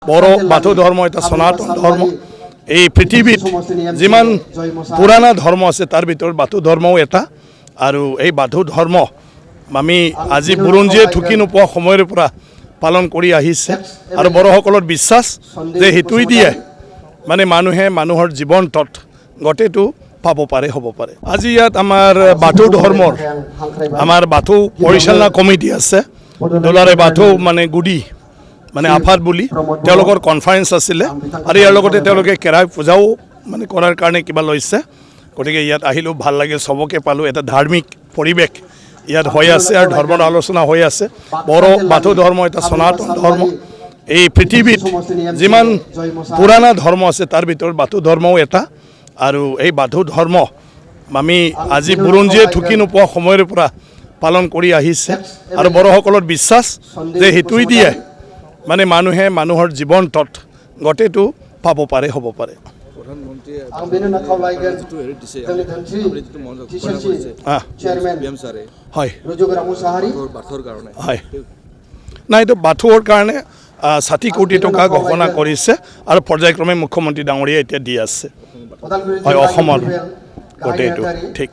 বড় বাথৌ ধৰ্ম এটা সনাতন ধৰ্ম এই পৃথিৱীত যিমান পুৰাণা ধৰ্ম আছে তাৰ ভিতৰত বাথৌ ধৰ্মও এটা আৰু এই বাথৌ ধৰ্ম আমি আজি বুৰঞ্জীয়ে ঢুকি নোপোৱা সময়ৰ পৰা পালন কৰি আহিছে আৰু বড়োসকলৰ বিশ্বাস যে সেইটোৱে দিয়ে মানে মানুহে মানুহৰ জীৱনটোত গোটেইটো পাব পাৰে হ'ব পাৰে আজি ইয়াত আমাৰ বাথৌ ধৰ্মৰ আমাৰ বাথৌ পৰিচালনা কমিটি আছে দুলাৰে বাথৌ মানে গুডি মানে আফাদ বুলি তেওঁলোকৰ কনফাৰেন্স আছিলে আৰু ইয়াৰ লগতে তেওঁলোকে কেৰাই পূজাও মানে কৰাৰ কাৰণে কিবা লৈছে গতিকে ইয়াত আহিলোঁ ভাল লাগিল সবকে পালোঁ এটা ধাৰ্মিক পৰিৱেশ ইয়াত হৈ আছে আৰু ধৰ্মৰ আলোচনা হৈ আছে বড় বাথৌ ধৰ্ম এটা সনাতন ধৰ্ম এই পৃথিৱীত যিমান পুৰাণা ধৰ্ম আছে তাৰ ভিতৰত বাথৌ ধৰ্মও এটা আৰু এই বাথৌ ধৰ্ম আমি আজি বুৰঞ্জীয়ে ঢুকি নোপোৱা সময়ৰ পৰা পালন কৰি আহিছে আৰু বড়োসকলৰ বিশ্বাস যে সেইটোৱে দিয়ে মানে মানুহে মানুহৰ জীৱনটোত গোটেইটো পাব পাৰে হ'ব পাৰে নাই এইটো বাথৌৰ কাৰণে ৬০ কোটি টকা ঘোষণা কৰিছে আৰু পৰ্যায়ক্ৰমে মুখ্যমন্ত্ৰী ডাঙৰীয়া এতিয়া দি আছে হয় অসমৰ গোটেইটো ঠিক